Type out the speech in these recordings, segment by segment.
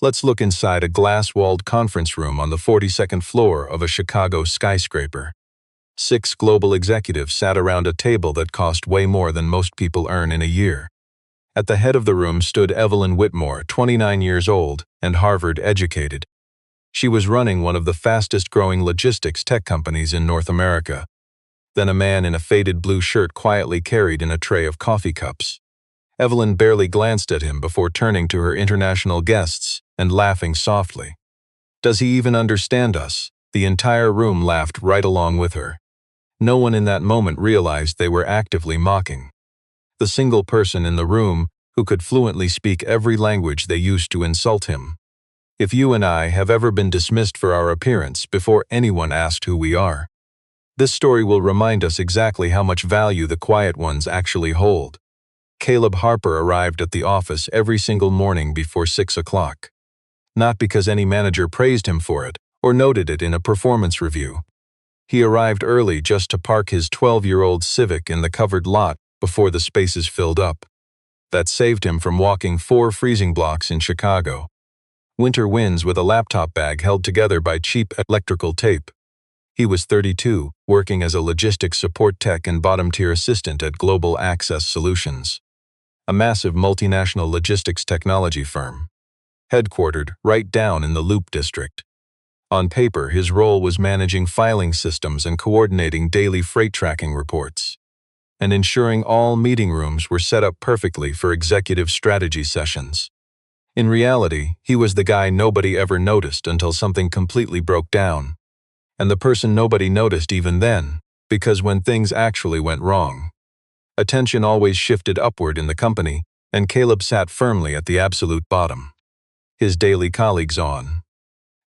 Let's look inside a glass-walled conference room on the 42nd floor of a Chicago skyscraper. 6 global executives sat around a table that cost way more than most people earn in a year. At the head of the room stood Evelyn Whitmore, 29 years old and Harvard-educated. She was running one of the fastest-growing logistics tech companies in North America. Then a man in a faded blue shirt quietly carried in a tray of coffee cups. Evelyn barely glanced at him before turning to her international guests and laughing softly. "Does he even understand us?" The entire room laughed right along with her. No one in that moment realized they were actively mocking the single person in the room who could fluently speak every language they used to insult him. If you and I have ever been dismissed for our appearance before anyone asked who we are, this story will remind us exactly how much value the quiet ones actually hold. Caleb Harper arrived at the office every single morning before 6 o'clock. Not because any manager praised him for it or noted it in a performance review. He arrived early just to park his 12-year-old Civic in the covered lot before the spaces filled up. That saved him from walking 4 freezing blocks in Chicago. Winter winds with a laptop bag held together by cheap electrical tape. He was 32, working as a logistics support tech and bottom-tier assistant at Global Access Solutions, a massive multinational logistics technology firm, headquartered right down in the Loop District. On paper, his role was managing filing systems and coordinating daily freight tracking reports, and ensuring all meeting rooms were set up perfectly for executive strategy sessions. In reality, he was the guy nobody ever noticed until something completely broke down. And the person nobody noticed even then, because when things actually went wrong, attention always shifted upward in the company, and Caleb sat firmly at the absolute bottom. His daily colleagues on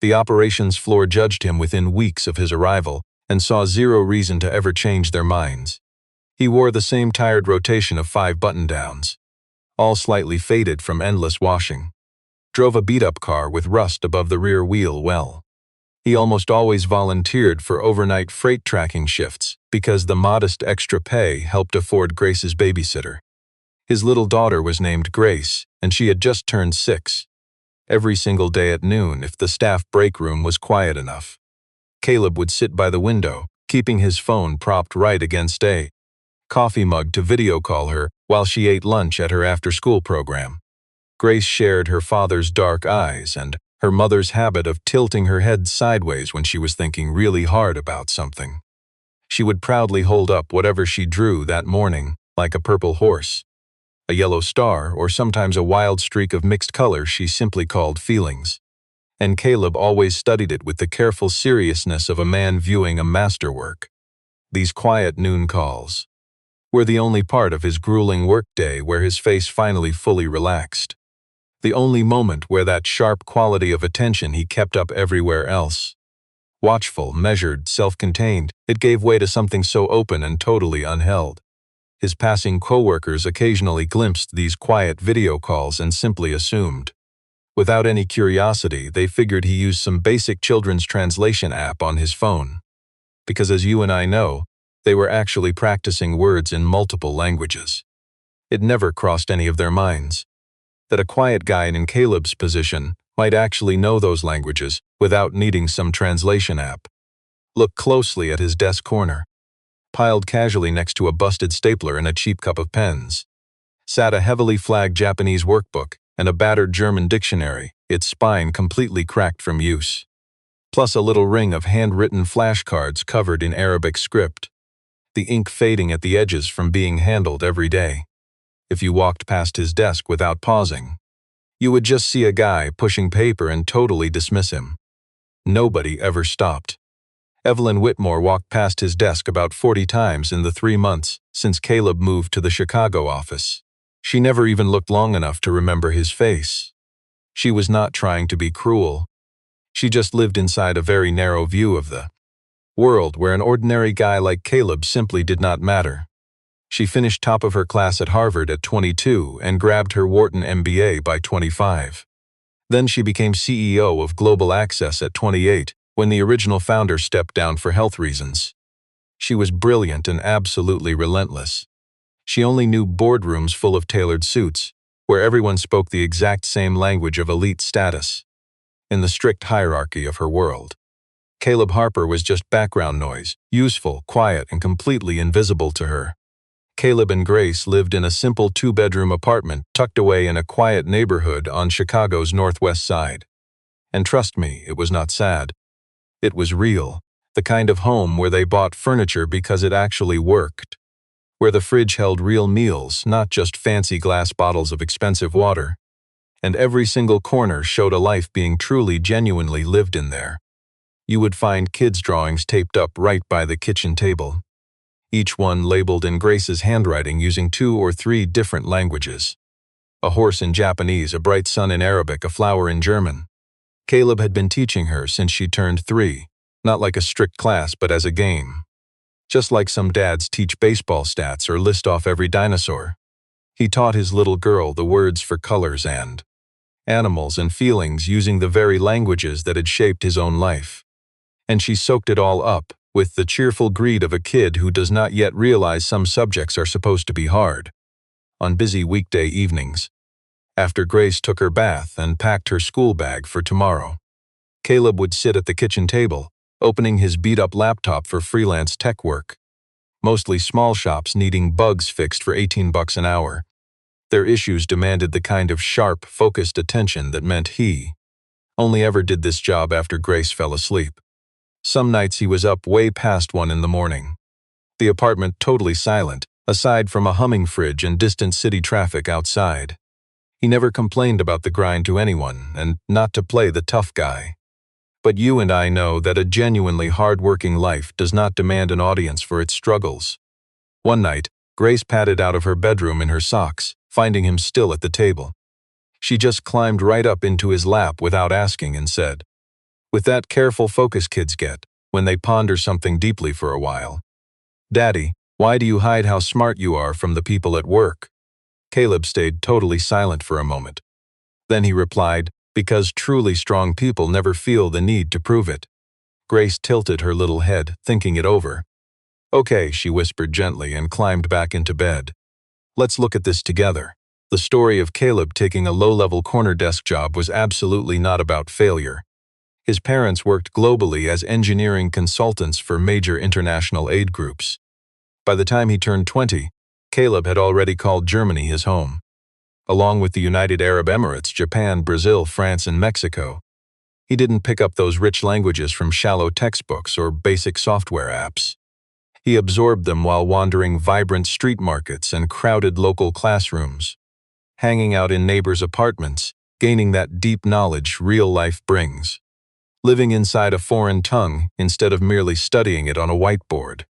the operations floor judged him within weeks of his arrival and saw zero reason to ever change their minds. He wore the same tired rotation of 5 button-downs, all slightly faded from endless washing. Drove a beat-up car with rust above the rear wheel well. He almost always volunteered for overnight freight tracking shifts because the modest extra pay helped afford Grace's babysitter. His little daughter was named Grace, and she had just turned 6. Every single day at noon, if the staff break room was quiet enough, Caleb would sit by the window, keeping his phone propped right against a coffee mug to video call her while she ate lunch at her after-school program. Grace shared her father's dark eyes and her mother's habit of tilting her head sideways when she was thinking really hard about something. She would proudly hold up whatever she drew that morning, like a purple horse, a yellow star, or sometimes a wild streak of mixed colors she simply called feelings. And Caleb always studied it with the careful seriousness of a man viewing a masterwork. These quiet noon calls were the only part of his grueling workday where his face finally fully relaxed. The only moment where that sharp quality of attention he kept up everywhere else. Watchful, measured, self-contained, it gave way to something so open and totally unheld. His passing coworkers occasionally glimpsed these quiet video calls and simply assumed. Without any curiosity, they figured he used some basic children's translation app on his phone. Because as you and I know, they were actually practicing words in multiple languages. It never crossed any of their minds that a quiet guy in Caleb's position might actually know those languages without needing some translation app. Look closely at his desk corner. Piled casually next to a busted stapler and a cheap cup of pens, sat a heavily flagged Japanese workbook and a battered German dictionary, its spine completely cracked from use, plus a little ring of handwritten flashcards covered in Arabic script, the ink fading at the edges from being handled every day. If you walked past his desk without pausing, you would just see a guy pushing paper and totally dismiss him. Nobody ever stopped. Evelyn Whitmore walked past his desk about 40 times in the 3 months since Caleb moved to the Chicago office. She never even looked long enough to remember his face. She was not trying to be cruel. She just lived inside a very narrow view of the world where an ordinary guy like Caleb simply did not matter. She finished top of her class at Harvard at 22 and grabbed her Wharton MBA by 25. Then she became CEO of Global Access at 28, when the original founder stepped down for health reasons. She was brilliant and absolutely relentless. She only knew boardrooms full of tailored suits, where everyone spoke the exact same language of elite status, in the strict hierarchy of her world. Caleb Harper was just background noise, useful, quiet, and completely invisible to her. Caleb and Grace lived in a simple two-bedroom apartment tucked away in a quiet neighborhood on Chicago's northwest side. And trust me, it was not sad. It was real, the kind of home where they bought furniture because it actually worked, where the fridge held real meals, not just fancy glass bottles of expensive water, and every single corner showed a life being truly, genuinely lived in there. You would find kids' drawings taped up right by the kitchen table, each one labeled in Grace's handwriting using 2 or 3 different languages. A horse in Japanese, a bright sun in Arabic, a flower in German. Caleb had been teaching her since she turned 3, not like a strict class but as a game. Just like some dads teach baseball stats or list off every dinosaur. He taught his little girl the words for colors and animals and feelings using the very languages that had shaped his own life. And she soaked it all up, with the cheerful greed of a kid who does not yet realize some subjects are supposed to be hard. On busy weekday evenings, after Grace took her bath and packed her school bag for tomorrow, Caleb would sit at the kitchen table, opening his beat-up laptop for freelance tech work. Mostly small shops needing bugs fixed for $18 an hour. Their issues demanded the kind of sharp, focused attention that meant he only ever did this job after Grace fell asleep. Some nights he was up way past 1 in the morning. The apartment totally silent, aside from a humming fridge and distant city traffic outside. He never complained about the grind to anyone, and not to play the tough guy. But you and I know that a genuinely hard-working life does not demand an audience for its struggles. One night, Grace padded out of her bedroom in her socks, finding him still at the table. She just climbed right up into his lap without asking and said, with that careful focus kids get when they ponder something deeply for a while, "Daddy, why do you hide how smart you are from the people at work?" Caleb stayed totally silent for a moment. Then he replied, "Because truly strong people never feel the need to prove it." Grace tilted her little head, thinking it over. "Okay," she whispered gently and climbed back into bed. "Let's look at this together." The story of Caleb taking a low-level corner desk job was absolutely not about failure. His parents worked globally as engineering consultants for major international aid groups. By the time he turned 20, Caleb had already called Germany his home, along with the United Arab Emirates, Japan, Brazil, France, and Mexico. He didn't pick up those rich languages from shallow textbooks or basic software apps. He absorbed them while wandering vibrant street markets and crowded local classrooms, hanging out in neighbors' apartments, gaining that deep knowledge real life brings. Living inside a foreign tongue instead of merely studying it on a whiteboard.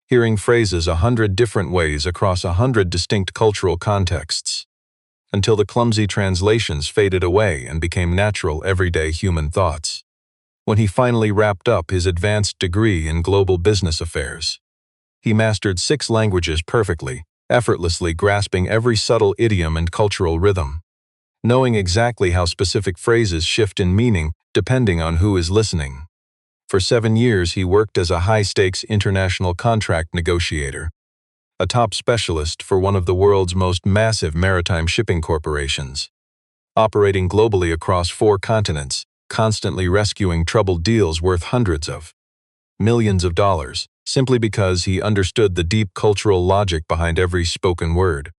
Hearing phrases 100 different ways across 100 distinct cultural contexts, until the clumsy translations faded away and became natural, everyday human thoughts. When he finally wrapped up his advanced degree in global business affairs, he mastered 6 languages perfectly, effortlessly grasping every subtle idiom and cultural rhythm, knowing exactly how specific phrases shift in meaning depending on who is listening. For 7 years, he worked as a high-stakes international contract negotiator, a top specialist for one of the world's most massive maritime shipping corporations, operating globally across 4 continents, constantly rescuing troubled deals worth hundreds of millions of dollars, simply because he understood the deep cultural logic behind every spoken word.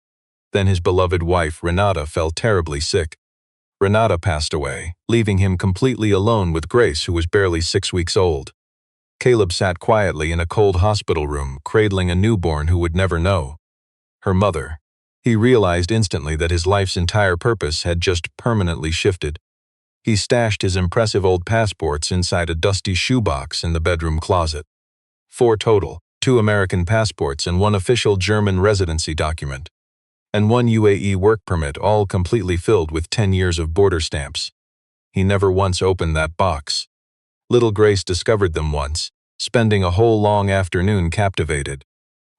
Then his beloved wife, Renata, fell terribly sick. Renata passed away, leaving him completely alone with Grace, who was barely 6 weeks old. Caleb sat quietly in a cold hospital room, cradling a newborn who would never know her mother. He realized instantly that his life's entire purpose had just permanently shifted. He stashed his impressive old passports inside a dusty shoebox in the bedroom closet. 4 total, 2 American passports and 1 official German residency document, and 1 UAE work permit, all completely filled with 10 years of border stamps. He never once opened that box. Little Grace discovered them once, spending a whole long afternoon captivated,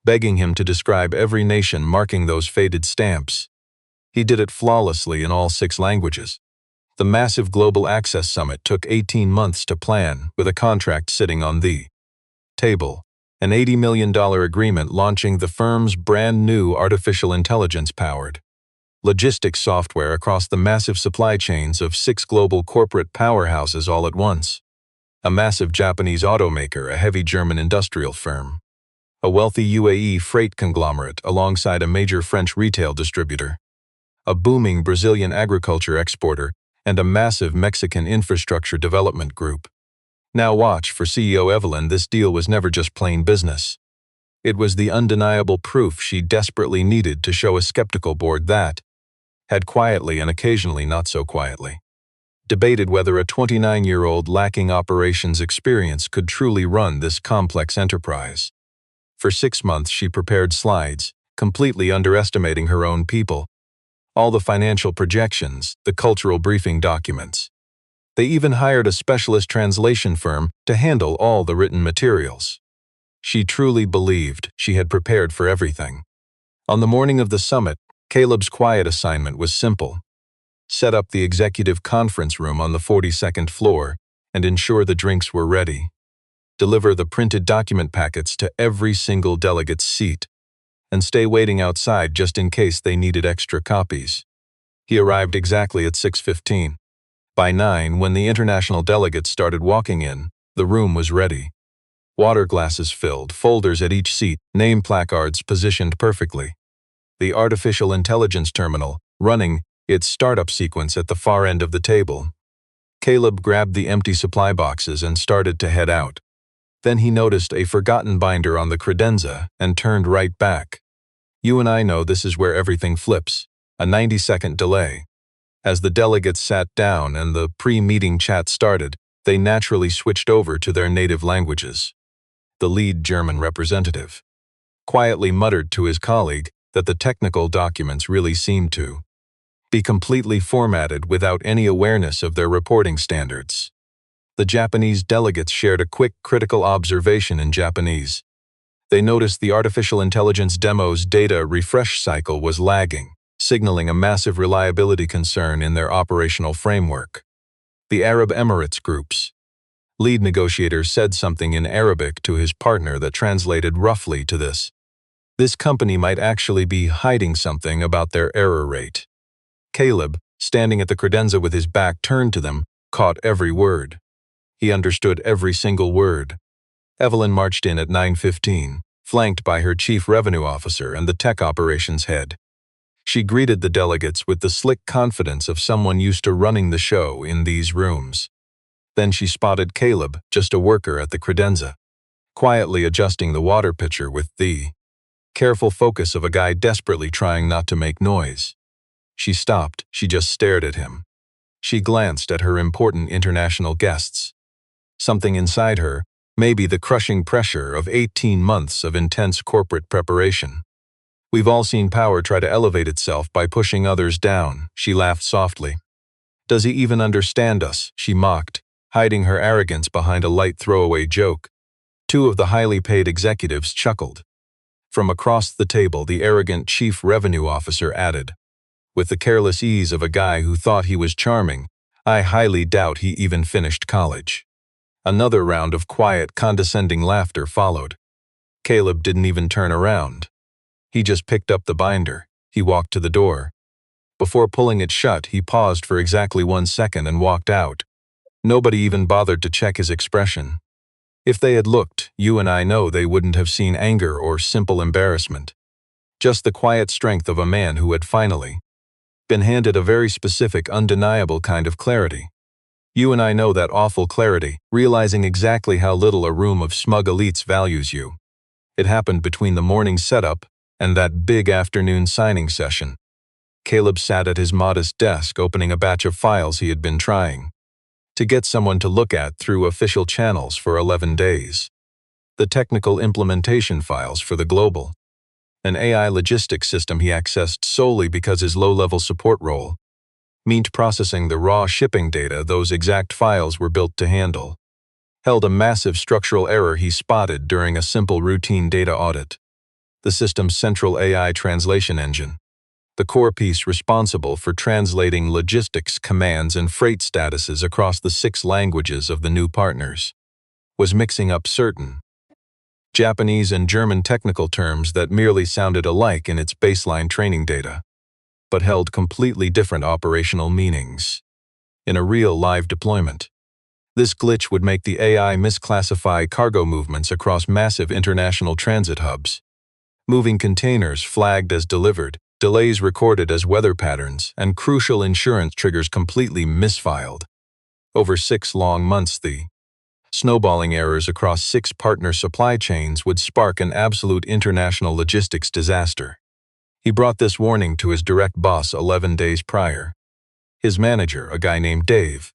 begging him to describe every nation marking those faded stamps. He did it flawlessly in all 6 languages. The massive Global Access Summit took 18 months to plan, with a contract sitting on the table. An $80 million agreement launching the firm's brand new artificial intelligence-powered logistics software across the massive supply chains of 6 global corporate powerhouses all at once. A massive Japanese automaker, a heavy German industrial firm, a wealthy UAE freight conglomerate alongside a major French retail distributor, a booming Brazilian agriculture exporter, and a massive Mexican infrastructure development group. Now watch, for CEO Evelyn, this deal was never just plain business. It was the undeniable proof she desperately needed to show a skeptical board that had quietly and occasionally not so quietly debated whether a 29-year-old lacking operations experience could truly run this complex enterprise. For 6 months she prepared slides, completely underestimating her own people, all the financial projections, the cultural briefing documents. They even hired a specialist translation firm to handle all the written materials. She truly believed she had prepared for everything. On the morning of the summit, Caleb's quiet assignment was simple: set up the executive conference room on the 42nd floor and ensure the drinks were ready. Deliver the printed document packets to every single delegate's seat, and stay waiting outside just in case they needed extra copies. He arrived exactly at 6:15. By 9, when the international delegates started walking in, the room was ready. Water glasses filled, folders at each seat, name placards positioned perfectly. The artificial intelligence terminal running its startup sequence at the far end of the table. Caleb grabbed the empty supply boxes and started to head out. Then he noticed a forgotten binder on the credenza and turned right back. You and I know this is where everything flips, a 90-second delay. As the delegates sat down and the pre-meeting chat started, they naturally switched over to their native languages. The lead German representative quietly muttered to his colleague that the technical documents really seemed to be completely formatted without any awareness of their reporting standards. The Japanese delegates shared a quick, critical observation in Japanese. They noticed the artificial intelligence demo's data refresh cycle was lagging, signaling a massive reliability concern in their operational framework. The Arab Emirates group's lead negotiator said something in Arabic to his partner that translated roughly to this: this company might actually be hiding something about their error rate. Caleb, standing at the credenza with his back turned to them, caught every word. He understood every single word. Evelyn marched in at 9:15, flanked by her chief revenue officer and the tech operations head. She greeted the delegates with the slick confidence of someone used to running the show in these rooms. Then she spotted Caleb, just a worker at the credenza, quietly adjusting the water pitcher with the careful focus of a guy desperately trying not to make noise. She stopped, she just stared at him. She glanced at her important international guests. Something inside her, maybe the crushing pressure of 18 months of intense corporate preparation. We've all seen power try to elevate itself by pushing others down, she laughed softly. Does he even understand us? She mocked, hiding her arrogance behind a light throwaway joke. Two of the highly paid executives chuckled. From across the table, the arrogant chief revenue officer added, with the careless ease of a guy who thought he was charming, I highly doubt he even finished college. Another round of quiet, condescending laughter followed. Caleb didn't even turn around. He just picked up the binder. He walked to the door. Before pulling it shut, he paused for exactly 1 second and walked out. Nobody even bothered to check his expression. If they had looked, you and I know they wouldn't have seen anger or simple embarrassment. Just the quiet strength of a man who had finally been handed a very specific, undeniable kind of clarity. You and I know that awful clarity, realizing exactly how little a room of smug elites values you. It happened between the morning setup and that big afternoon signing session. Caleb sat at his modest desk opening a batch of files he had been trying to get someone to look at through official channels for 11 days. The technical implementation files for the global, an AI logistics system he accessed solely because his low-level support role meant processing the raw shipping data those exact files were built to handle, held a massive structural error he spotted during a simple routine data audit. The system's central AI translation engine, the core piece responsible for translating logistics commands and freight statuses across the 6 languages of the new partners, was mixing up certain Japanese and German technical terms that merely sounded alike in its baseline training data. but held completely different operational meanings. In a real live deployment, this glitch would make the AI misclassify cargo movements across massive international transit hubs. Moving containers flagged as delivered, delays recorded as weather patterns, and crucial insurance triggers completely misfiled. Over 6 long months, the snowballing errors across 6 partner supply chains would spark an absolute international logistics disaster. He brought this warning to his direct boss 11 days prior. His manager, a guy named Dave,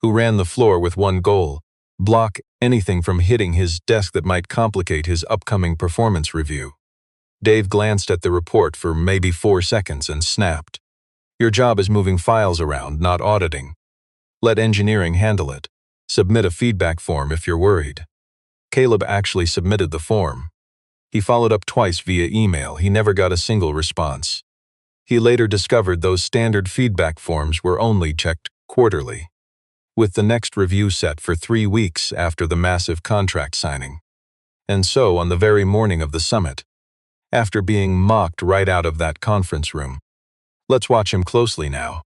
who ran the floor with one goal: block anything from hitting his desk that might complicate his upcoming performance review. Dave glanced at the report for maybe 4 seconds and snapped. "Your job is moving files around, not auditing. Let engineering handle it. Submit a feedback form if you're worried." Caleb actually submitted the form. He followed up twice via email. He never got a single response. He later discovered those standard feedback forms were only checked quarterly, with the next review set for 3 weeks after the massive contract signing. And so, on the very morning of the summit, after being mocked right out of that conference room. Let's watch him closely now.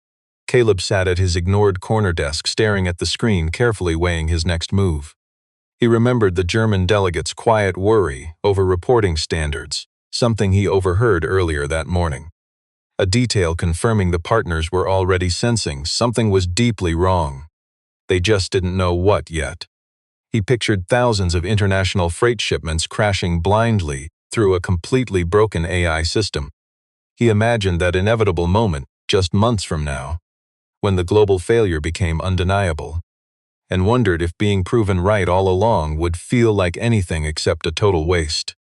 Caleb sat at his ignored corner desk staring at the screen, carefully weighing his next move. He remembered the German delegate's quiet worry over reporting standards, something he overheard earlier that morning. A detail confirming the partners were already sensing something was deeply wrong. They just didn't know what yet. He pictured thousands of international freight shipments crashing blindly through a completely broken AI system. He imagined that inevitable moment just months from now, when the global failure became undeniable, and wondered if being proven right all along would feel like anything except a total waste.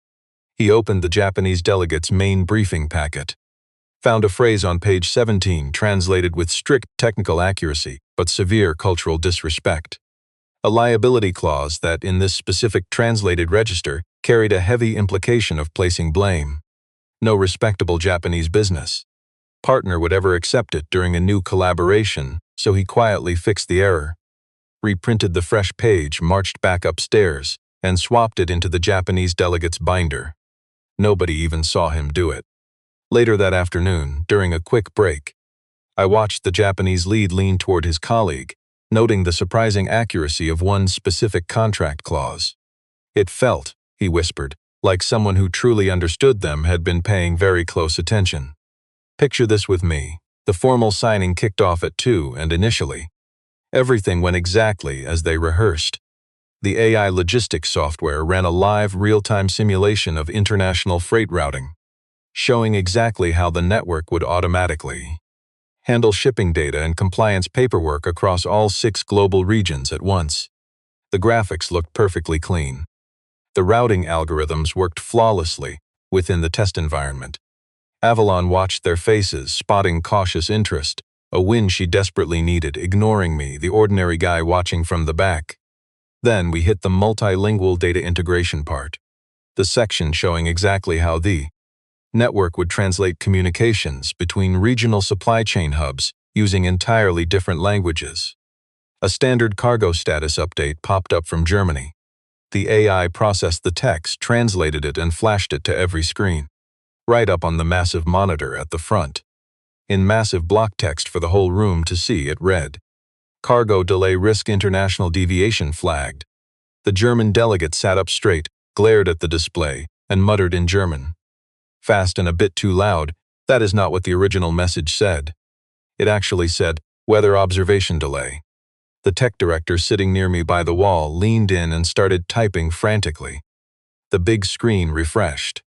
He opened the Japanese delegate's main briefing packet, found a phrase on page 17 translated with strict technical accuracy but severe cultural disrespect. A liability clause that, in this specific translated register, carried a heavy implication of placing blame. No respectable Japanese business partner would ever accept it during a new collaboration, so he quietly fixed the error, reprinted the fresh page, marched back upstairs, and swapped it into the Japanese delegate's binder. Nobody even saw him do it. Later that afternoon, during a quick break, I watched the Japanese lead lean toward his colleague, noting the surprising accuracy of one specific contract clause. "It felt," he whispered, "like someone who truly understood them had been paying very close attention." Picture this with me. The formal signing kicked off at 2, and initially, everything went exactly as they rehearsed. The AI logistics software ran a live, real-time simulation of international freight routing, showing exactly how the network would automatically handle shipping data and compliance paperwork across all 6 global regions at once. The graphics looked perfectly clean. The routing algorithms worked flawlessly within the test environment. Avalon watched their faces, spotting cautious interest, a win she desperately needed, ignoring me, the ordinary guy watching from the back. Then we hit the multilingual data integration part, the section showing exactly how the network would translate communications between regional supply chain hubs using entirely different languages. A standard cargo status update popped up from Germany. The AI processed the text, translated it, and flashed it to every screen, right up on the massive monitor at the front. In massive block text for the whole room to see, it read, "Cargo delay risk international deviation flagged." The German delegate sat up straight, glared at the display, and muttered in German, "Fast and a bit too loud. That is not what the original message said." It actually said, "Weather observation delay." The tech director sitting near me by the wall leaned in and started typing frantically. The big screen refreshed.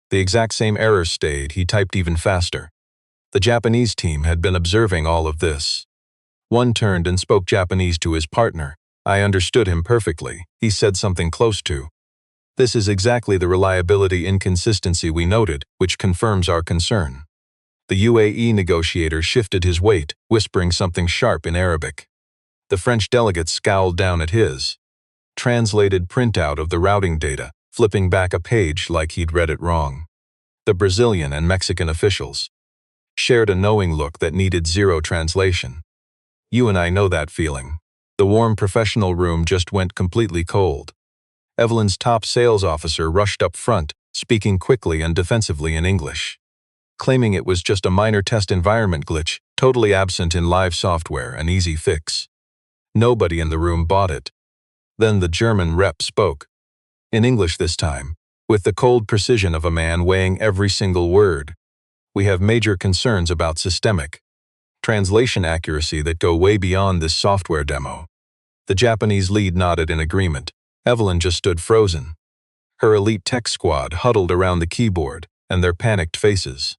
The exact same error stayed. He typed even faster. The Japanese team had been observing all of this. One turned and spoke Japanese to his partner. I understood him perfectly. He said something close to, "This is exactly the reliability inconsistency we noted, which confirms our concern." The UAE negotiator shifted his weight, whispering something sharp in Arabic. The French delegate scowled down at his translated printout of the routing data, flipping back a page like he'd read it wrong. The Brazilian and Mexican officials shared a knowing look that needed zero translation. You and I know that feeling. The warm professional room just went completely cold. Evelyn's top sales officer rushed up front, speaking quickly and defensively in English. claiming it was just a minor test environment glitch, totally absent in live software, an easy fix. Nobody in the room bought it. Then the German rep spoke, in English this time, with the cold precision of a man weighing every single word. We have major concerns about systemic translation accuracy that go way beyond this software demo. The Japanese lead nodded in agreement. Evelyn just stood frozen. Her elite tech squad huddled around the keyboard, and their panicked faces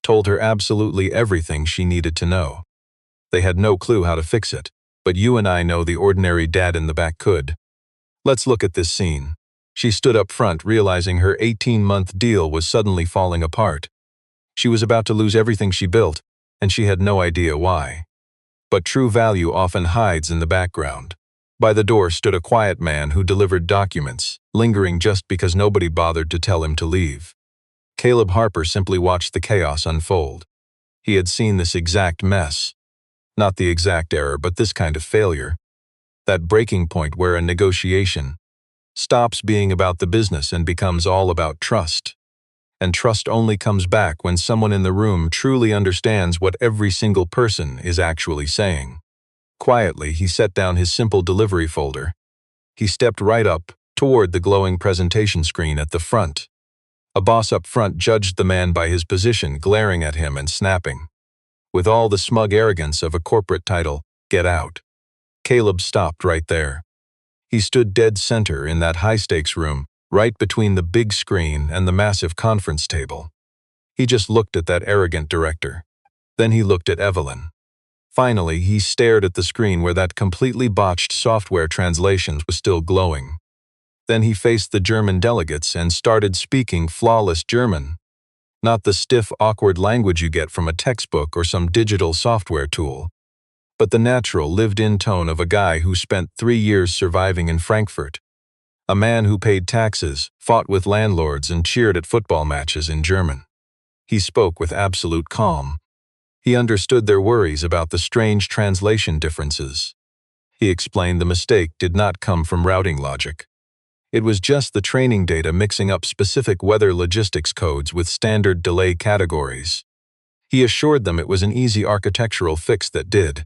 told her absolutely everything she needed to know. They had no clue how to fix it, but you and I know the ordinary dad in the back could. Let's look at this scene. She stood up front, realizing her 18-month deal was suddenly falling apart. She was about to lose everything she built, and she had no idea why. But true value often hides in the background. By the door stood a quiet man who delivered documents, lingering just because nobody bothered to tell him to leave. Caleb Harper simply watched the chaos unfold. He had seen this exact mess. Not the exact error, but this kind of failure. That breaking point where a negotiation stops being about the business and becomes all about trust. And trust only comes back when someone in the room truly understands what every single person is actually saying. Quietly, he set down his simple delivery folder. He stepped right up toward the glowing presentation screen at the front. A boss up front judged the man by his position, glaring at him and snapping. With all the smug arrogance of a corporate title, "Get out." Caleb stopped right there. He stood dead center in that high-stakes room, right between the big screen and the massive conference table. He just looked at that arrogant director. Then he looked at Evelyn. Finally, he stared at the screen where that completely botched software translation was still glowing. Then he faced the German delegates and started speaking flawless German. Not the stiff, awkward language you get from a textbook or some digital software tool, but the natural, lived-in tone of a guy who spent 3 years surviving in Frankfurt. A man who paid taxes, fought with landlords, and cheered at football matches in German. He spoke with absolute calm. He understood their worries about the strange translation differences. He explained the mistake did not come from routing logic. It was just the training data mixing up specific weather logistics codes with standard delay categories. He assured them it was an easy architectural fix that did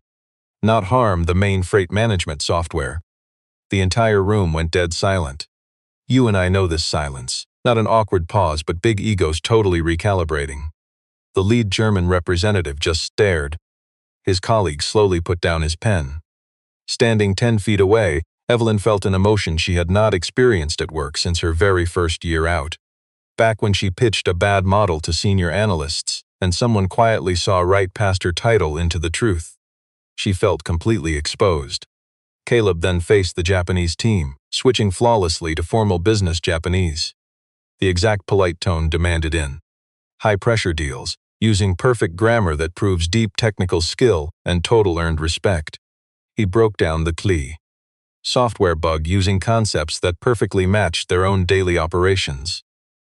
not harm the main freight management software. The entire room went dead silent. You and I know this silence. Not an awkward pause, but big egos totally recalibrating. The lead German representative just stared. His colleague slowly put down his pen. Standing 10 feet away, Evelyn felt an emotion she had not experienced at work since her very first year out. Back when she pitched a bad model to senior analysts, and someone quietly saw right past her title into the truth. She felt completely exposed. Caleb then faced the Japanese team, switching flawlessly to formal business Japanese. The exact polite tone demanded in high-pressure deals, using perfect grammar that proves deep technical skill and total earned respect. He broke down the CLI software bug using concepts that perfectly matched their own daily operations,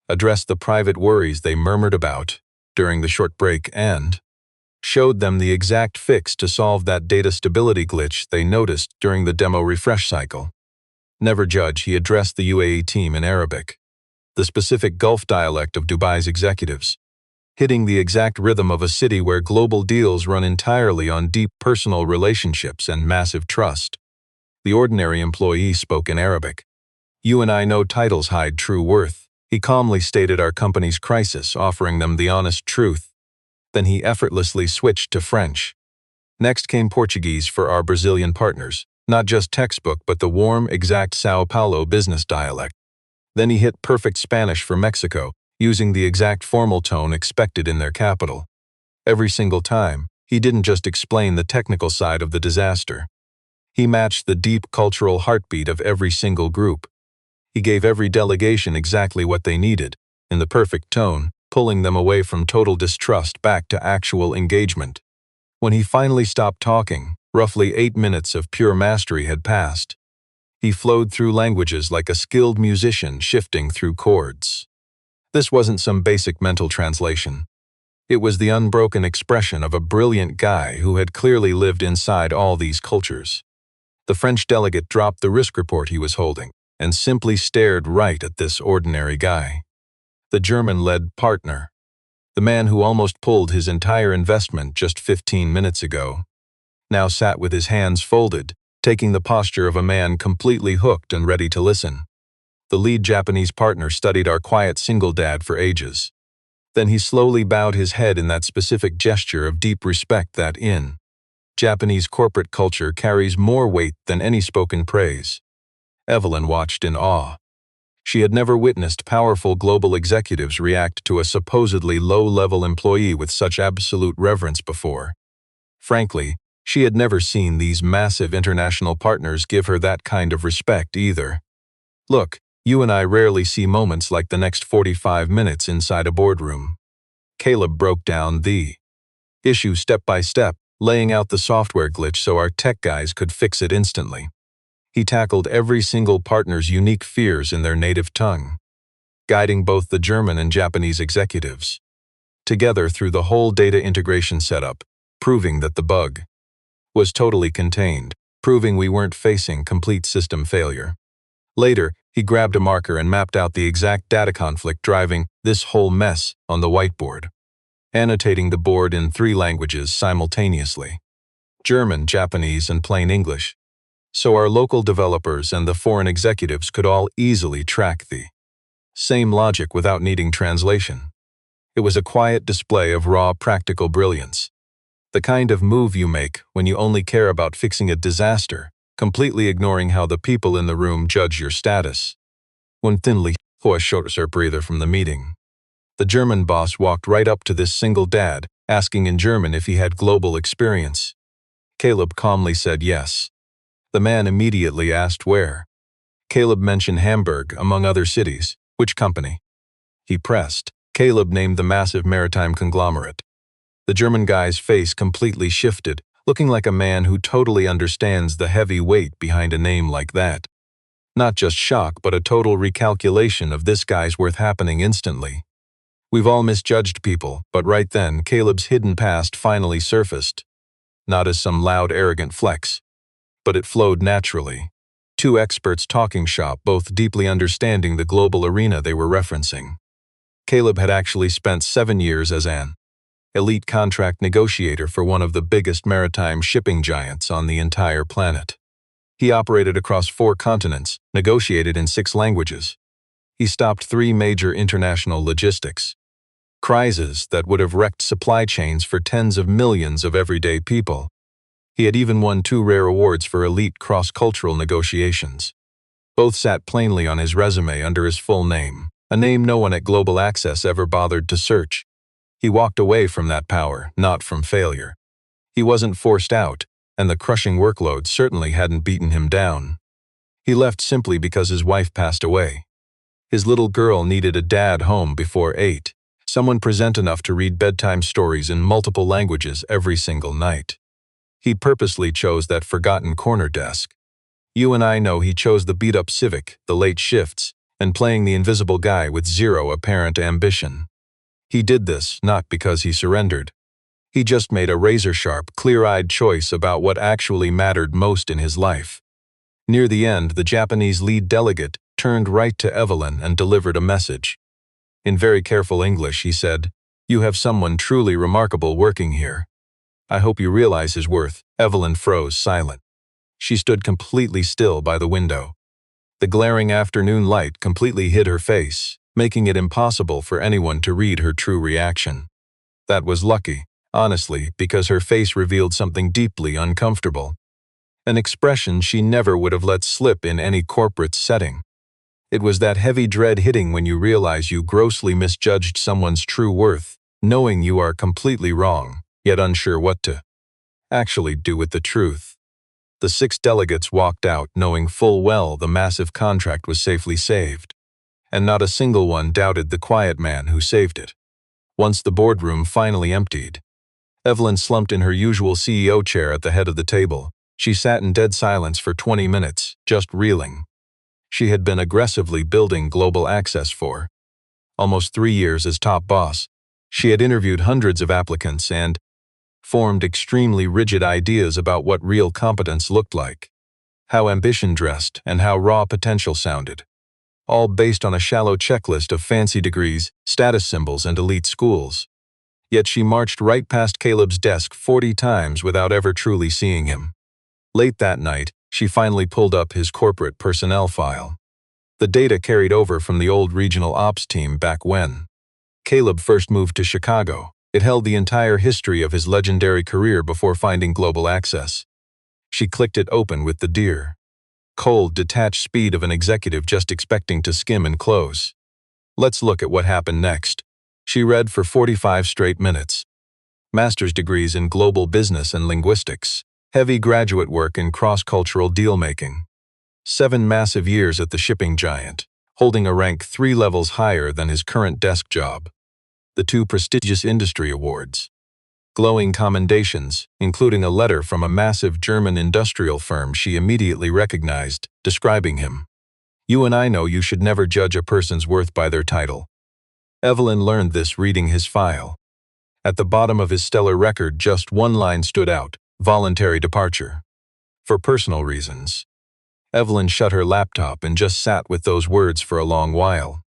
addressed the private worries they murmured about during the short break, and showed them the exact fix to solve that data stability glitch they noticed during the demo refresh cycle. Never judge, he addressed the UAE team in Arabic, the specific Gulf dialect of Dubai's executives, hitting the exact rhythm of a city where global deals run entirely on deep personal relationships and massive trust. The ordinary employee spoke in Arabic. You and I know titles hide true worth. He calmly stated our company's crisis, offering them the honest truth. Then he effortlessly switched to French. Next came Portuguese for our Brazilian partners, not just textbook but the warm, exact São Paulo business dialect. Then he hit perfect Spanish for Mexico, using the exact formal tone expected in their capital. Every single time, he didn't just explain the technical side of the disaster. He matched the deep cultural heartbeat of every single group. He gave every delegation exactly what they needed, in the perfect tone, pulling them away from total distrust back to actual engagement. When he finally stopped talking, roughly 8 minutes of pure mastery had passed. He flowed through languages like a skilled musician shifting through chords. This wasn't some basic mental translation. It was the unbroken expression of a brilliant guy who had clearly lived inside all these cultures. The French delegate dropped the risk report he was holding and simply stared right at this ordinary guy. The German-led partner The man who almost pulled his entire investment just 15 minutes ago now sat with his hands folded, taking the posture of a man completely hooked and ready to listen. The lead Japanese partner studied our quiet single dad for ages. Then he slowly bowed his head in that specific gesture of deep respect that in Japanese corporate culture carries more weight than any spoken praise. Evelyn watched in awe. She had never witnessed powerful global executives react to a supposedly low-level employee with such absolute reverence before. Frankly, she had never seen these massive international partners give her that kind of respect either. Look, you and I rarely see moments like the next 45 minutes inside a boardroom. Caleb broke down the issue step by step, laying out the software glitch so our tech guys could fix it instantly. He tackled every single partner's unique fears in their native tongue, guiding both the German and Japanese executives together through the whole data integration setup, proving that the bug was totally contained, proving we weren't facing complete system failure. Later, he grabbed a marker and mapped out the exact data conflict driving this whole mess on the whiteboard, annotating the board in 3 languages simultaneously: German, Japanese, and plain English, so our local developers and the foreign executives could all easily track the same logic without needing translation. It was a quiet display of raw practical brilliance. The kind of move you make when you only care about fixing a disaster, completely ignoring how the people in the room judge your status. When thinly, a shorter breather from the meeting, the German boss walked right up to this single dad, asking in German if he had global experience. Caleb calmly said yes. The man immediately asked where. Caleb mentioned Hamburg, among other cities. Which company? He pressed. Caleb named the massive maritime conglomerate. The German guy's face completely shifted, looking like a man who totally understands the heavy weight behind a name like that. Not just shock, but a total recalculation of this guy's worth happening instantly. We've all misjudged people, but right then, Caleb's hidden past finally surfaced. Not as some loud, arrogant flex, but it flowed naturally. 2 experts talking shop, both deeply understanding the global arena they were referencing. Caleb had actually spent 7 years as an elite contract negotiator for one of the biggest maritime shipping giants on the entire planet. He operated across 4 continents, negotiated in 6 languages. He stopped 3 major international logistics crises that would have wrecked supply chains for tens of millions of everyday people. He had even won 2 rare awards for elite cross-cultural negotiations. Both sat plainly on his resume under his full name, a name no one at Global Access ever bothered to search. He walked away from that power, not from failure. He wasn't forced out, and the crushing workload certainly hadn't beaten him down. He left simply because his wife passed away. His little girl needed a dad home before 8, someone present enough to read bedtime stories in multiple languages every single night. He purposely chose that forgotten corner desk. You and I know he chose the beat-up Civic, the late shifts, and playing the invisible guy with zero apparent ambition. He did this not because he surrendered. He just made a razor-sharp, clear-eyed choice about what actually mattered most in his life. Near the end, the Japanese lead delegate turned right to Evelyn and delivered a message. In very careful English, he said, "You have someone truly remarkable working here. I hope you realize his worth." Evelyn froze silent. She stood completely still by the window. The glaring afternoon light completely hid her face, making it impossible for anyone to read her true reaction. That was lucky, honestly, because her face revealed something deeply uncomfortable. An expression she never would have let slip in any corporate setting. It was that heavy dread hitting when you realize you grossly misjudged someone's true worth, knowing you are completely wrong, yet unsure what to actually do with the truth. The 6 delegates walked out knowing full well the massive contract was safely saved, and not a single one doubted the quiet man who saved it. Once the boardroom finally emptied, Evelyn slumped in her usual CEO chair at the head of the table. She sat in dead silence for 20 minutes, just reeling. She had been aggressively building Global Access for almost 3 years as top boss. She had interviewed hundreds of applicants and formed extremely rigid ideas about what real competence looked like, how ambition dressed, and how raw potential sounded, all based on a shallow checklist of fancy degrees, status symbols, and elite schools. Yet she marched right past Caleb's desk 40 times without ever truly seeing him. Late that night, she finally pulled up his corporate personnel file. The data carried over from the old regional ops team back when Caleb first moved to Chicago. It held the entire history of his legendary career before finding global access. She clicked it open with the dear, cold, detached speed of an executive just expecting to skim and close. Let's look at what happened next. She read for 45 straight minutes. Master's degrees in global business and linguistics. Heavy graduate work in cross-cultural deal-making. 7 massive years at the shipping giant, holding a rank 3 levels higher than his current desk job. The 2 prestigious industry awards. Glowing commendations, including a letter from a massive German industrial firm she immediately recognized, describing him. You and I know you should never judge a person's worth by their title. Evelyn learned this reading his file. At the bottom of his stellar record, just one line stood out: voluntary departure. For personal reasons. Evelyn shut her laptop and just sat with those words for a long while.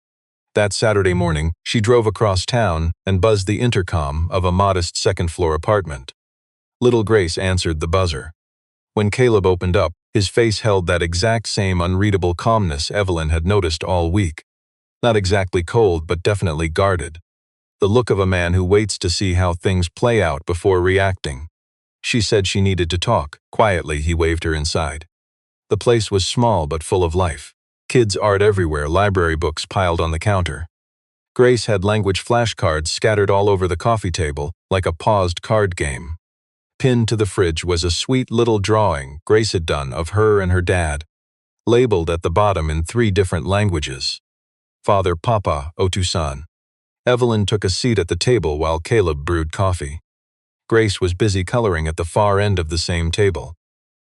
That Saturday morning, she drove across town and buzzed the intercom of a modest second-floor apartment. Little Grace answered the buzzer. When Caleb opened up, his face held that exact same unreadable calmness Evelyn had noticed all week. Not exactly cold, but definitely guarded. The look of a man who waits to see how things play out before reacting. She said she needed to talk. Quietly, he waved her inside. The place was small but full of life. Kids' art everywhere, library books piled on the counter. Grace had language flashcards scattered all over the coffee table, like a paused card game. Pinned to the fridge was a sweet little drawing Grace had done of her and her dad, labeled at the bottom in 3 different languages. Father, Papa, Otusan. Evelyn took a seat at the table while Caleb brewed coffee. Grace was busy coloring at the far end of the same table.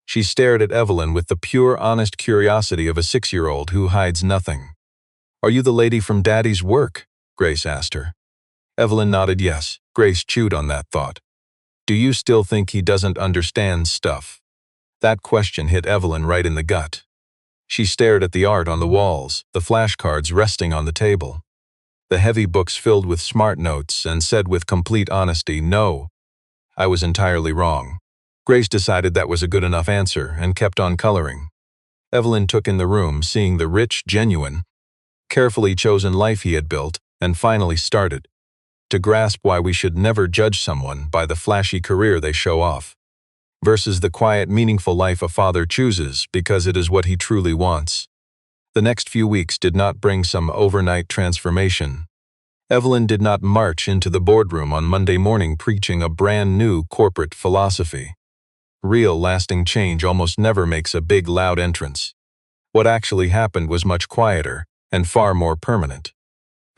She stared at Evelyn with the pure, honest curiosity of a 6-year-old who hides nothing. Are you the lady from Daddy's work? Grace asked her. Evelyn nodded yes. Grace chewed on that thought. Do you still think he doesn't understand stuff? That question hit Evelyn right in the gut. She stared at the art on the walls, the flashcards resting on the table. The heavy books filled with smart notes, and said with complete honesty, no, I was entirely wrong. Grace decided that was a good enough answer and kept on coloring. Evelyn took in the room, seeing the rich, genuine, carefully chosen life he had built, and finally started to grasp why we should never judge someone by the flashy career they show off, versus the quiet, meaningful life a father chooses because it is what he truly wants. The next few weeks did not bring some overnight transformation. Evelyn did not march into the boardroom on Monday morning preaching a brand new corporate philosophy. Real, lasting change almost never makes a big, loud entrance. What actually happened was much quieter and far more permanent.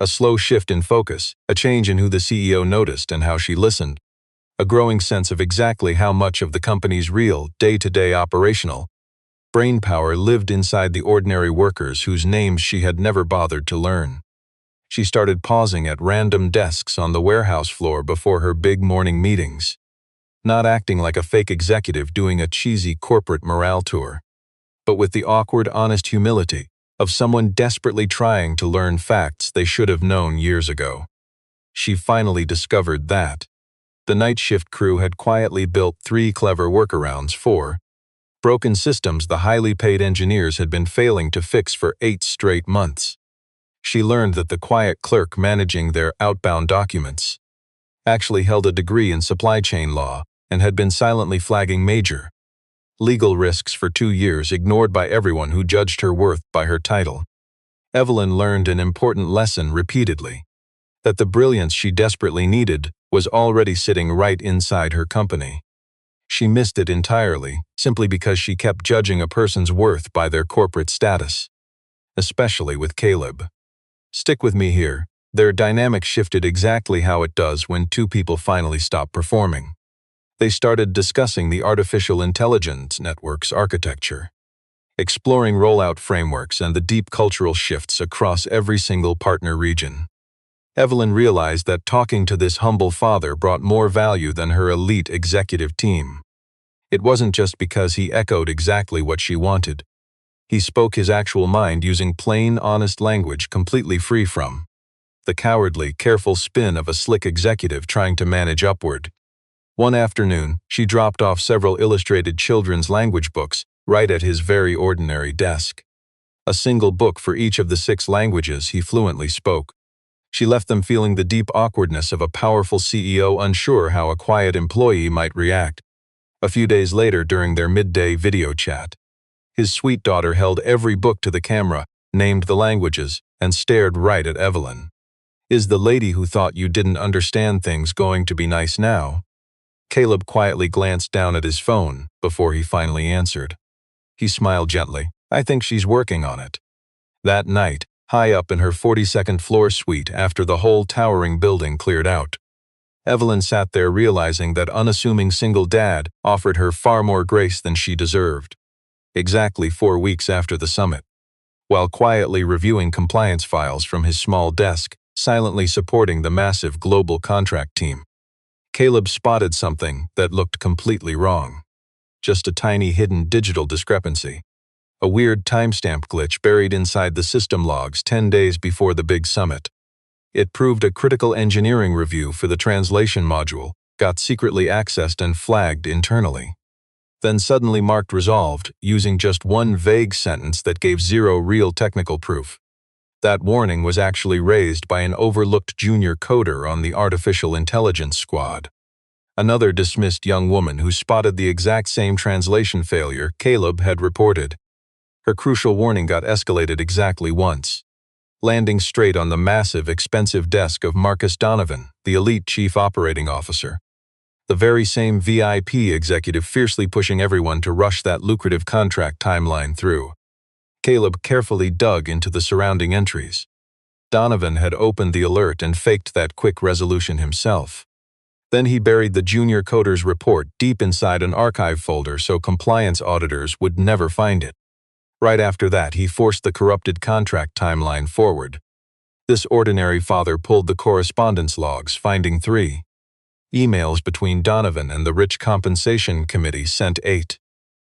A slow shift in focus, a change in who the CEO noticed and how she listened, a growing sense of exactly how much of the company's real, day-to-day operational brainpower lived inside the ordinary workers whose names she had never bothered to learn. She started pausing at random desks on the warehouse floor before her big morning meetings, not acting like a fake executive doing a cheesy corporate morale tour, but with the awkward, honest humility of someone desperately trying to learn facts they should have known years ago. She finally discovered that the night shift crew had quietly built 3 clever workarounds for broken systems the highly paid engineers had been failing to fix for 8 straight months. She learned that the quiet clerk managing their outbound documents actually held a degree in supply chain law and had been silently flagging major legal risks for 2 years, ignored by everyone who judged her worth by her title. Evelyn learned an important lesson repeatedly, that the brilliance she desperately needed was already sitting right inside her company. She missed it entirely, simply because she kept judging a person's worth by their corporate status, especially with Caleb. Stick with me here. Their dynamic shifted exactly how it does when 2 people finally stop performing. They started discussing the artificial intelligence network's architecture, exploring rollout frameworks and the deep cultural shifts across every single partner region. Evelyn realized that talking to this humble father brought more value than her elite executive team. It wasn't just because he echoed exactly what she wanted. He spoke his actual mind using plain, honest language completely free from the cowardly, careful spin of a slick executive trying to manage upward. One afternoon, she dropped off several illustrated children's language books right at his very ordinary desk. A single book for each of the 6 languages he fluently spoke. She left them feeling the deep awkwardness of a powerful CEO unsure how a quiet employee might react. A few days later, during their midday video chat, his sweet daughter held every book to the camera, named the languages, and stared right at Evelyn. "Is the lady who thought you didn't understand things going to be nice now?" Caleb quietly glanced down at his phone before he finally answered. He smiled gently. "I think she's working on it." That night, high up in her 42nd floor suite after the whole towering building cleared out, Evelyn sat there realizing that unassuming single dad offered her far more grace than she deserved. Exactly 4 weeks after the summit, while quietly reviewing compliance files from his small desk, silently supporting the massive global contract team, Caleb spotted something that looked completely wrong. Just a tiny hidden digital discrepancy. A weird timestamp glitch buried inside the system logs 10 days before the big summit. It proved a critical engineering review for the translation module got secretly accessed and flagged internally. Then suddenly marked resolved, using just one vague sentence that gave zero real technical proof. That warning was actually raised by an overlooked junior coder on the artificial intelligence squad. Another dismissed young woman who spotted the exact same translation failure Caleb had reported. Her crucial warning got escalated exactly once, landing straight on the massive, expensive desk of Marcus Donovan, the elite chief operating officer. The very same VIP executive fiercely pushing everyone to rush that lucrative contract timeline through. Caleb carefully dug into the surrounding entries. Donovan had opened the alert and faked that quick resolution himself. Then he buried the junior coder's report deep inside an archive folder so compliance auditors would never find it. Right after that, he forced the corrupted contract timeline forward. This ordinary father pulled the correspondence logs, finding 3 emails between Donovan and the Rich Compensation Committee sent 8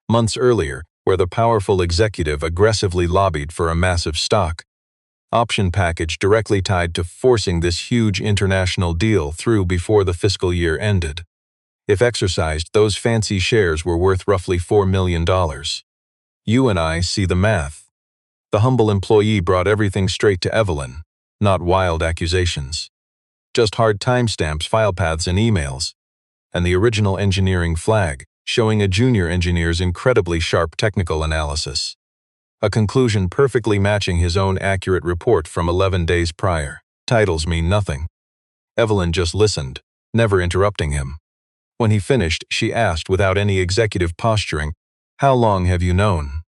months earlier, where the powerful executive aggressively lobbied for a massive stock option package directly tied to forcing this huge international deal through before the fiscal year ended. If exercised, those fancy shares were worth roughly $4 million. You and I see the math. The humble employee brought everything straight to Evelyn, not wild accusations. Just hard timestamps, file paths, and emails. And the original engineering flag, showing a junior engineer's incredibly sharp technical analysis. A conclusion perfectly matching his own accurate report from 11 days prior. Titles mean nothing. Evelyn just listened, never interrupting him. When he finished, she asked without any executive posturing, "How long have you known?"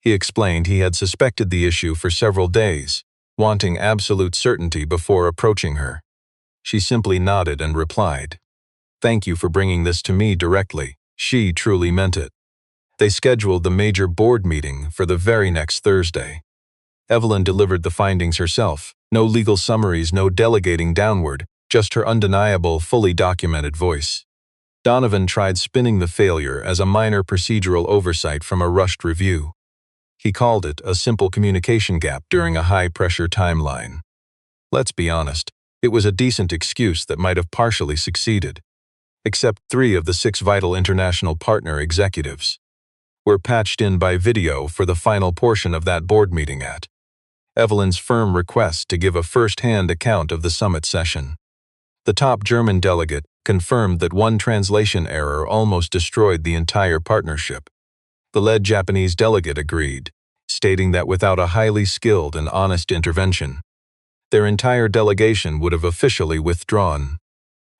He explained he had suspected the issue for several days, wanting absolute certainty before approaching her. She simply nodded and replied, "Thank you for bringing this to me directly." She truly meant it. They scheduled the major board meeting for the very next Thursday. Evelyn delivered the findings herself. No legal summaries, no delegating downward, just her undeniable, fully documented voice. Donovan tried spinning the failure as a minor procedural oversight from a rushed review. He called it a simple communication gap during a high-pressure timeline. Let's be honest, it was a decent excuse that might have partially succeeded. Except 3 of the 6 vital international partner executives were patched in by video for the final portion of that board meeting at Evelyn's firm request to give a first-hand account of the summit session. The top German delegate confirmed that one translation error almost destroyed the entire partnership. The lead Japanese delegate agreed, stating that without a highly skilled and honest intervention, their entire delegation would have officially withdrawn.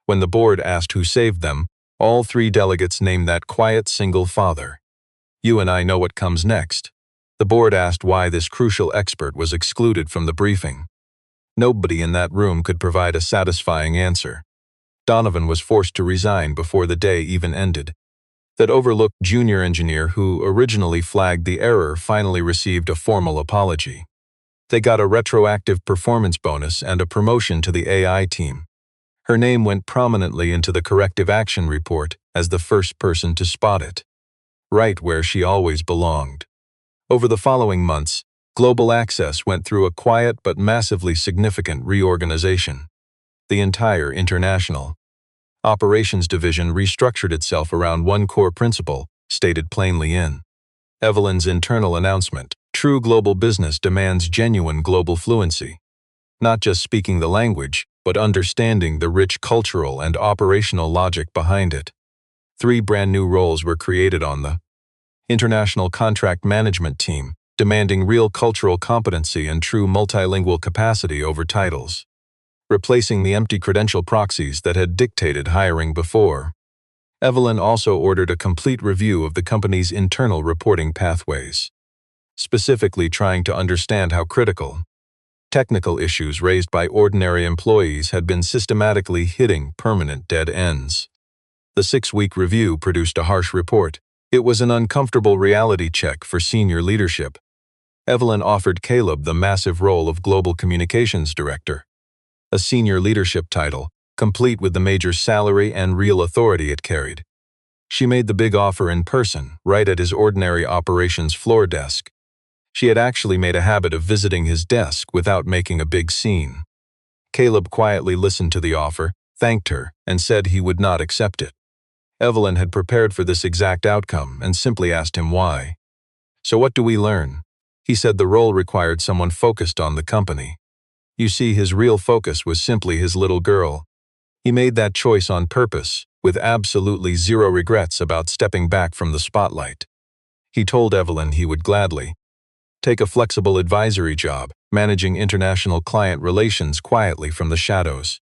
When the board asked who saved them, all 3 delegates named that quiet single father. You and I know what comes next. The board asked why this crucial expert was excluded from the briefing. Nobody in that room could provide a satisfying answer. Donovan was forced to resign before the day even ended. That overlooked junior engineer who originally flagged the error finally received a formal apology. They got a retroactive performance bonus and a promotion to the AI team. Her name went prominently into the corrective action report as the first person to spot it. Right where she always belonged. Over the following months, Global Access went through a quiet but massively significant reorganization. The entire international operations division restructured itself around one core principle, stated plainly in Evelyn's internal announcement. True global business demands genuine global fluency. Not just speaking the language, but understanding the rich cultural and operational logic behind it. 3 brand new roles were created on the International Contract Management Team, demanding real cultural competency and true multilingual capacity over titles, replacing the empty credential proxies that had dictated hiring before. Evelyn also ordered a complete review of the company's internal reporting pathways, specifically trying to understand how critical technical issues raised by ordinary employees had been systematically hitting permanent dead ends. The 6-week review produced a harsh report. It was an uncomfortable reality check for senior leadership. Evelyn offered Caleb the massive role of Global Communications Director, a senior leadership title, complete with the major salary and real authority it carried. She made the big offer in person, right at his ordinary operations floor desk. She had actually made a habit of visiting his desk without making a big scene. Caleb quietly listened to the offer, thanked her, and said he would not accept it. Evelyn had prepared for this exact outcome and simply asked him why. So what do we learn? He said the role required someone focused on the company. You see, his real focus was simply his little girl. He made that choice on purpose, with absolutely zero regrets about stepping back from the spotlight. He told Evelyn he would gladly take a flexible advisory job, managing international client relations quietly from the shadows,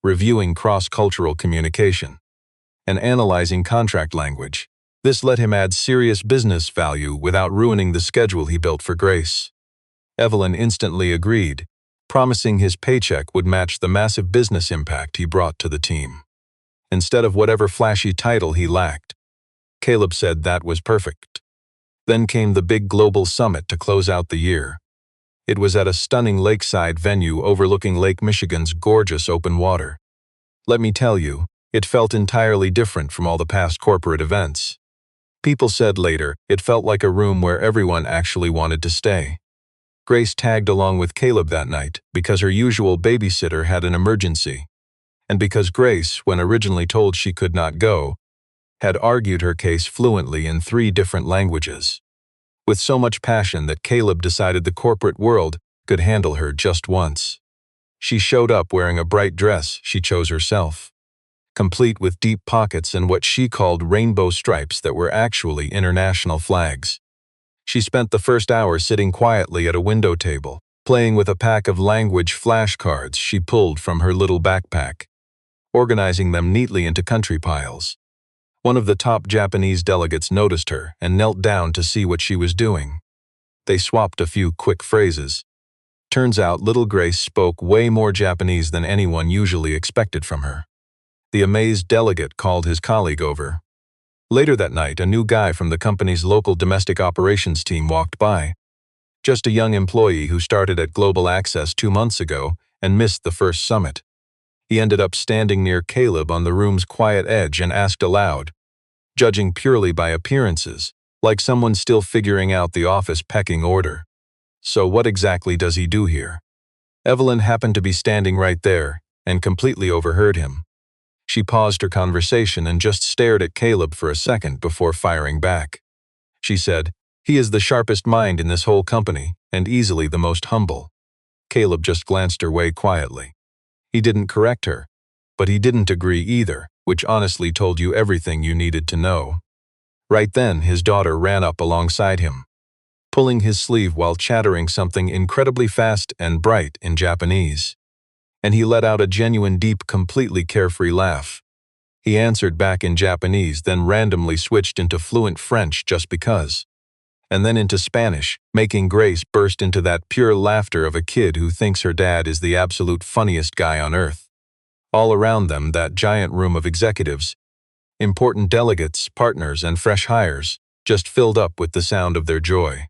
reviewing cross-cultural communication, and analyzing contract language. This let him add serious business value without ruining the schedule he built for Grace. Evelyn instantly agreed, promising his paycheck would match the massive business impact he brought to the team, instead of whatever flashy title he lacked. Caleb said that was perfect. Then came the big global summit to close out the year. It was at a stunning lakeside venue overlooking Lake Michigan's gorgeous open water. Let me tell you, it felt entirely different from all the past corporate events. People said later, it felt like a room where everyone actually wanted to stay. Grace tagged along with Caleb that night because her usual babysitter had an emergency, and because Grace, when originally told she could not go, had argued her case fluently in 3 different languages, with so much passion that Caleb decided the corporate world could handle her just once. She showed up wearing a bright dress she chose herself, complete with deep pockets and what she called rainbow stripes that were actually international flags. She spent the first hour sitting quietly at a window table, playing with a pack of language flashcards she pulled from her little backpack, organizing them neatly into country piles. One of the top Japanese delegates noticed her and knelt down to see what she was doing. They swapped a few quick phrases. Turns out little Grace spoke way more Japanese than anyone usually expected from her. The amazed delegate called his colleague over. Later that night, a new guy from the company's local domestic operations team walked by. Just a young employee who started at Global Access 2 months ago and missed the first summit. He ended up standing near Caleb on the room's quiet edge and asked aloud, judging purely by appearances, like someone still figuring out the office pecking order. So what exactly does he do here? Evelyn happened to be standing right there and completely overheard him. She paused her conversation and just stared at Caleb for a second before firing back. She said, "He is the sharpest mind in this whole company and easily the most humble." Caleb just glanced her way quietly. He didn't correct her, but he didn't agree either, which honestly told you everything you needed to know. Right then, his daughter ran up alongside him, pulling his sleeve while chattering something incredibly fast and bright in Japanese. And he let out a genuine, deep, completely carefree laugh. He answered back in Japanese, then randomly switched into fluent French just because, and then into Spanish, making Grace burst into that pure laughter of a kid who thinks her dad is the absolute funniest guy on earth. All around them, that giant room of executives, important delegates, partners, and fresh hires, just filled up with the sound of their joy.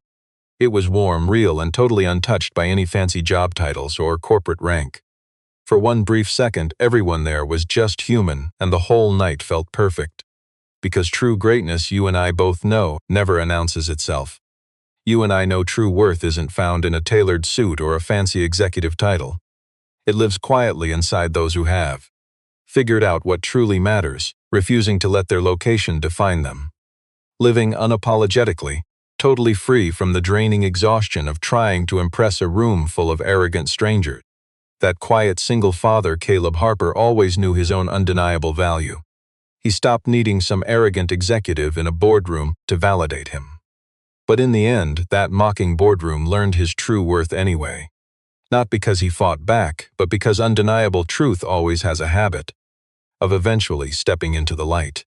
It was warm, real, and totally untouched by any fancy job titles or corporate rank. For one brief second, everyone there was just human, and the whole night felt perfect. Because true greatness, you and I both know, never announces itself. You and I know true worth isn't found in a tailored suit or a fancy executive title. It lives quietly inside those who have figured out what truly matters, refusing to let their location define them. Living unapologetically, totally free from the draining exhaustion of trying to impress a room full of arrogant strangers. That quiet single father, Caleb Harper, always knew his own undeniable value. He stopped needing some arrogant executive in a boardroom to validate him. But in the end, that mocking boardroom learned his true worth anyway. Not because he fought back, but because undeniable truth always has a habit of eventually stepping into the light.